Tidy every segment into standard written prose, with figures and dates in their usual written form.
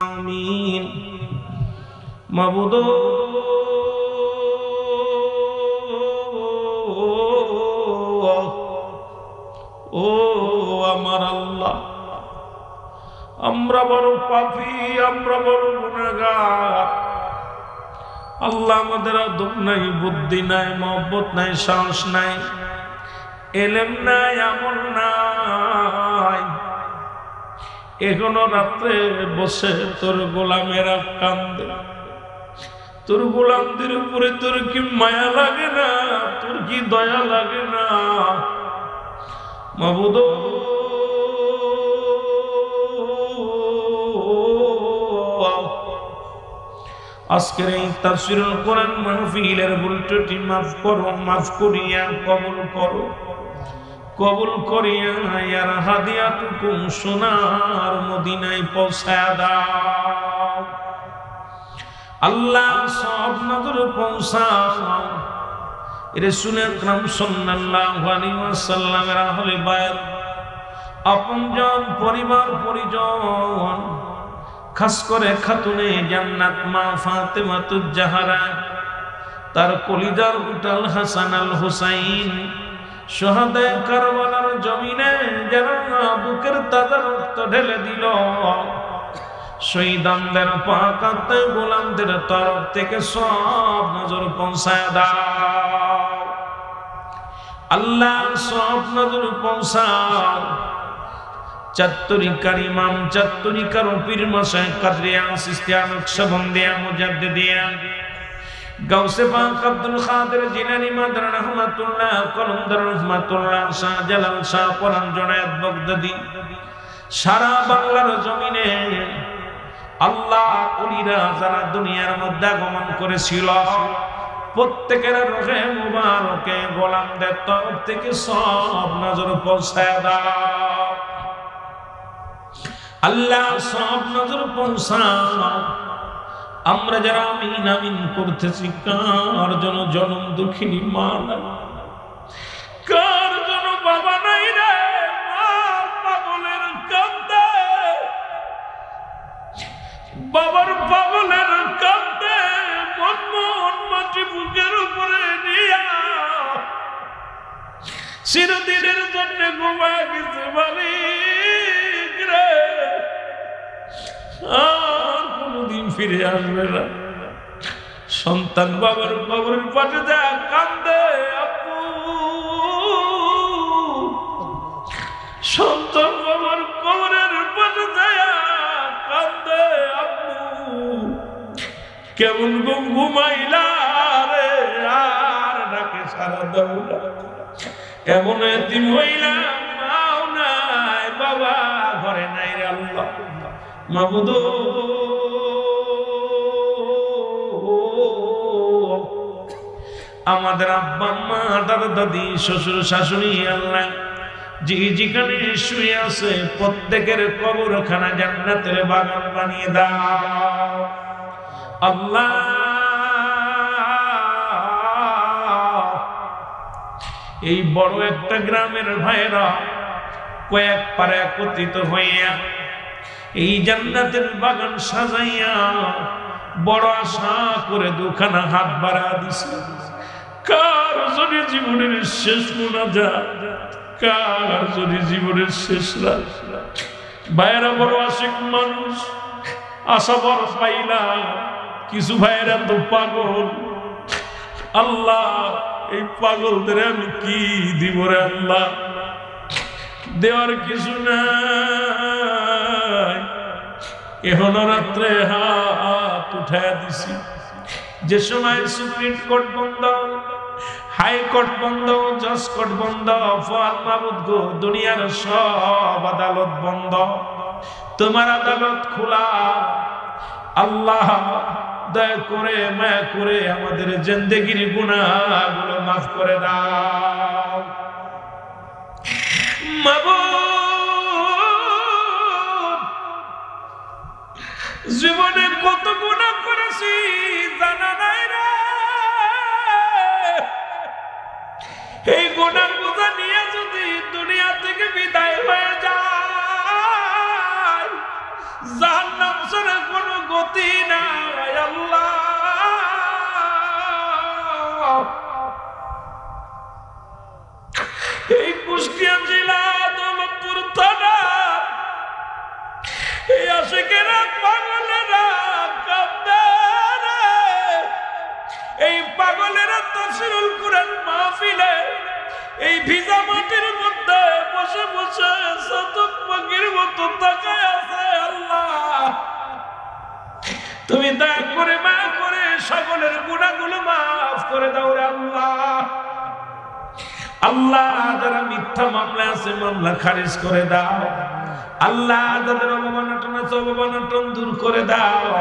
আমিন। মাবুদ ও আমার আল্লাহ, আমরা বড় পাপী, আমরা বড় গুনাহগার। আল্লাহ আমাদের আদব নাই, বুদ্ধি নাই, মহব্বত নাই, সাহস নাই, এলেম নাই, আমল নাই। এখনো রাত্রে বসে তোর গোলামেরা কান্দে, তোর গোলামদের উপরে তোর কি মায়া লাগে না? তোর কি দয়া লাগে না? মাবুদ আজকের এই তাফসীরুল কোরআন মাহফিলের ভুল ত্রুটি মাফ করো, মাফ করিয়া কবুল করো, কবুল করিয়া ইয়ার হাদিয়াটুকু সোনার মদিনায় পৌঁছায়া দাও। আল্লাহ সব নজর পৌঁছাও। রাসূল আকরাম সাল্লাল্লাহু আলাইহি ওয়াসাল্লামের আহলে বায়াত, আপনজন, পরিবার পরিজন, খাস করে খাতুনে জান্নাত মা ফাতেমাতুজ জাহরা, তার কলিজার উটাল হাসান আল হুসাইন শহাদায়ে কারবালার জমিনে যারা বুকের তাজা রক্ত ঢেলে দিল, শহীদানদের পাক আত্মায় গোলামদের তরফ থেকে সব নজর পৌঁছায় দাও। আল্লাহ সব নজর পৌঁছাও। চাত্তরিকার ইমাম, চাত্তরিকার পীর মাশায়েখ কাদরিয়া, চিশতিয়া, নকশবন্দিয়া, মুজাদ্দিদিয়া, গাউসে পাক আব্দুল কাদের জিলানী মাদার রহমাতুল্লাহ, কলমদার রহমাতুল্লাহ, শাহজালাল, শাহ পরান, জুনায়েদ বাগদাদী, সারা বাংলার জমিনে আল্লাহ ওলিরা যারা দুনিয়ার মধ্যে আগমন করেছিল, প্রত্যেকের রোহে মুবারকে গোলামদের তরফ থেকে সব নজর পৌঁছায় দাও। আল্লাহ সব নজর পৌঁছাও। আমরা যারা আমিন আমিন করতেছি, কার জন্য জনম দুঃখিনী মা নাই, কার জন্য বাবা নাই রে, মা পাগলের কান্দে, বাবার পাগলের কান্দে, মন মন মাটি বুকের উপরে নিয়া চিরদিনের জন্য ঘুমায় গেছে মালিক রে, আর কোনদিন ফিরে আসবে না। সন্তান বাবার কবরের পাশে যায় কান্দে, আপু, সন্তান বাবার কবরের পাশে যায় কান্দে, আপু, কেমন ঘুমাইলা রে, আর ডাকে সারা দাও না। এমন এতিম হইলাম, মাও নাই, বাবা ঘরে নাই রে। আল্লাহ মাবুদ আমাদের আব্বা মা, দাদা দাদি, শ্বশুর শাশুড়ি, আল্লাহ যেখানে শুয়ে আছে প্রত্যেকের কবরখানা জান্নাতের বাগান বানিয়ে দাও। আল্লাহ এই বড় একটা গ্রামের ভাইরা কয়েক পারে একত্রিত হইয়া এই জান্নাতের বাগান সাজাইয়া বড় আশা করে দুখানা হাত বাড়া দিছে। কার যদি জীবনের শেষ মুনাজাত, কার যদি জীবনের শেষ রাত। ভাইয়েরা বড় আশিক মানুষ, আশা বড় পাইলা, কিছু ভাইয়েরা তো পাগল। আল্লাহ এই পাগলদের আমি কি দিব রে আল্লাহ, দেওয়ার কিছু নাই। এখনো রাত্রে হাত উঠায় দিছি। যে সময় সুপ্রিম কোর্ট বন্ধ, হাইকোর্ট বন্ধ, জজ কোর্ট বন্ধ, ফল মাবুদ গো, দুনিয়ার সব আদালত বন্ধ, তোমার আদালত খোলা। আল্লাহ দয়া করে মায়া করে আমাদের জিন্দেগির গুনাহগুলো মাফ করে দাও। মাবুদ জীবনে কত গুনাহ করেছি জানা নাই রে, এই গুনাহ বোঝা নিয়ে যদি দুনিয়া থেকে বিদায় হয়ে যায়, জাহান্নাম ছাড়া কোনো গতি নাই আল্লাহ। এই কুষ্টিয়া জেলা দৌলতপুর থানা এই আশিকেরা পাগলেরা কাঁদে রে। এই পাগলেরা তাফসীরুল কুরআন মাহফিলে এই ভিজা মাটির মধ্যে বসে বসে শতক পাখির মতো তাকায় আছে। আল্লাহ তুমি দয়া করে মাফ করে সকলের গুনাহগুলো মাফ করে দাও রে আল্লাহ। আল্লাহ যারা মিথ্যা মামলা আছে মামলা খারিজ করে দাও। আল্লাহ যাদের অবমাননা আছে অবমাননা দূর করে দাও।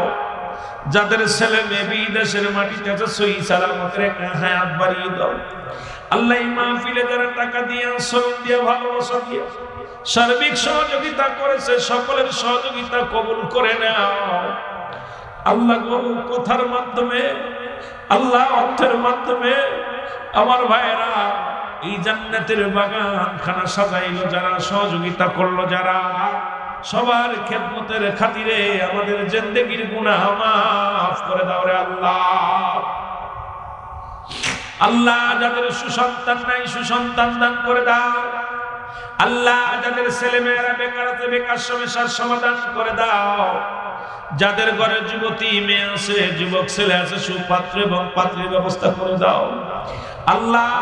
যাদের ছেলে মেয়ে বিদেশের মাটিতে আছে সহি সালামত রেখে হায়াত বাড়িয়ে দাও। আল্লাহ এই মাহফিলে যারা টাকা দিয়ে শ্রম দিয়ে ভালোবাসা দিয়ে সার্বিক সহযোগিতা করেছে সকলের সহযোগিতা কবুল করে নাও। আল্লাহ গো কথার মাধ্যমে আল্লাহ অর্থের মাধ্যমে আমার ভাইয়েরা এই জান্নাতের বাগান খানা সাজাইলো যারা সহযোগিতা করলো যারা সবার খেদমতের খাতিরে আমাদের জিন্দেগির গুনাহ মাফ করে দাও রে আল্লাহ। আল্লাহ যাদের সুসন্তান নাই সুসন্তান দান করে দাও। আল্লাহ যাদের ছেলে মেয়েরা বেকার আছে বেকার সমস্যার সমাধান করে দাও। যাদের ঘরে যুবতী মেয়ে আছে যুবক ছেলে আছে সুপাত্র এবং পাত্রীর ব্যবস্থা করে দাও। আল্লাহ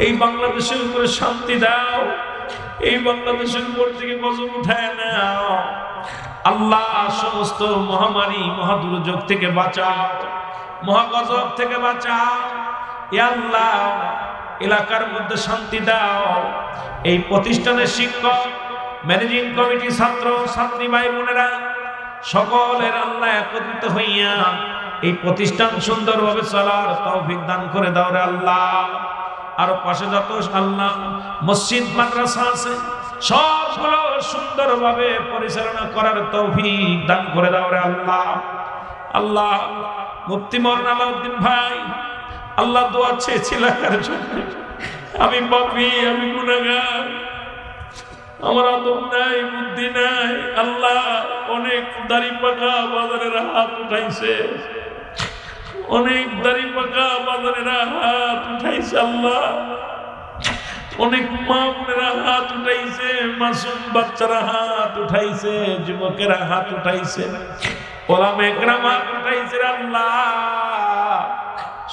এই বাংলাদেশের উপরে শান্তি দাও। এই বাংলাদেশের উপর থেকে গজব উঠায় নাও। আল্লাহ সমস্ত মহামারী মহাদুর্যোগ থেকে বাঁচাও, মহাগজব থেকে বাঁচাও। ইয়া আল্লাহ এলাকার মধ্যে শান্তি দাও। এই প্রতিষ্ঠানের শিক্ষক ম্যানেজিং কমিটি ছাত্র ছাত্রী ভাই বোনেরা সকলের আল্লাহ একত্রিত হইয়া এই প্রতিষ্ঠান সুন্দরভাবে চলার তৌফিক দান করে দাও রে আল্লাহ। আর পাশে যত আল্লাহ মসজিদ মাদ্রাসা আছে সবগুলো সুন্দরভাবে পরিচালনা করার তৌফিক দান করে দাও রে আল্লাহ। আল্লাহ মুফতি মওলানা আলাউদ্দিন ভাই আল্লাহ দোয়া চেয়েছিলেন আমি পাপী আমি গুনাহগার আমার আদব নাই বুদ্ধি নাই। আল্লাহ অনেক দাড়ি পাকা বাজারের হাত উঠাইছে, অনেক দাড়ি পাকা বাজারেরা হাত উঠাইছে। আল্লাহ অনেক মা বোনেরা হাত উঠাইছে, মাসুম বাচ্চারা হাত উঠাইছে, যুবকেরা হাত উঠাইছে, ওলামা একরাম হাত উঠাইছে। আল্লাহ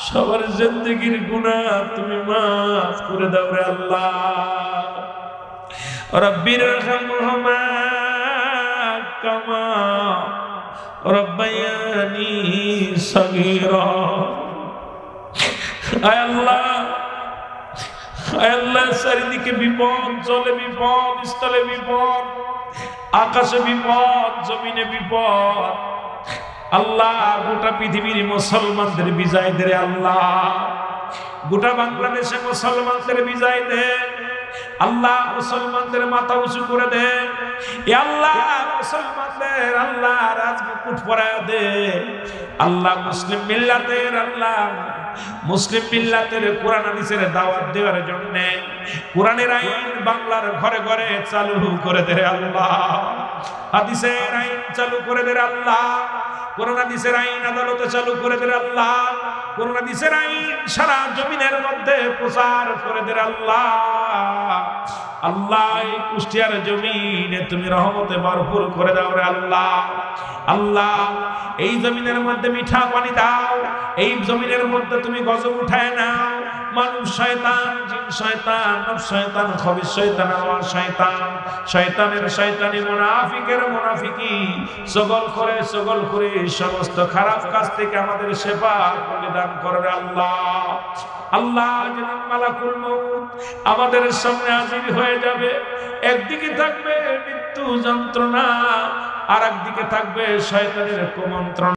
সবার জিন্দেগির গুনাহ তুমি মাফ করে দাও রে আল্লাহ। রব্বির রহমহুমা কামা রব্বায়ানি সগীরা। আয় আল্লাহ চারিদিকে বিপদ, জলে বিপদ, স্থলে বিপদ, আকাশে বিপদ, জমিনে বিপদ। আল্লাহ গোটা পৃথিবীর মুসলমানদের বিজয় দে আল্লাহ। গোটা বাংলাদেশে মুসলমানদের বিজয় দে আল্লাহ। মুসলমানদের মাথা উঁচু করে দে আল্লাহ। মুসলমানদের আল্লাহ রাজমুকুট পরায় দে আল্লাহ। মুসলিম মিল্লাতের আল্লাহ মুসলিম মিল্লাতের কোরআন হাদিসের দাওয়াত দেওয়ার জন্য কোরআনের আইন বাংলার ঘরে ঘরে চালু করে দে আল্লাহ। হাদিসের আইন চালু করে দে আল্লাহ। কোরআন হাদিসের আইন আদালতে চালু করে দে আল্লাহ। কোরআন হাদিসের আইন সারা জমিনের মধ্যে প্রচার করে দে আল্লাহ। আল্লাহ এই কুষ্টিয়ার জমিনে তুমি রহমতে ভরপুর করে দাও রে আল্লাহ। আল্লাহ এই জমিনের মধ্যে মিঠা পানি দাও। এই জমিনের মধ্যে তুমি গজব উঠায় নাও। মানুষ শয়তান, জিন শয়তান, নফস শয়তান, খবিস শয়তান, আওয়াজ শয়তান, শয়তানের শয়তানি, মুনাফিকের মুনাফিকি সকল করে সমস্ত খারাপ কাজ থেকে আমাদের সেবা দান করে আল্লাহ। আল্লাহ যেন মালাকুল মউত আমাদের সামনে হাজির হয়ে যাবে। একদিকে থাকবে মৃত্যু যন্ত্রণা, আর একদিকে থাকবে শয়তানের কুমন্ত্রণা।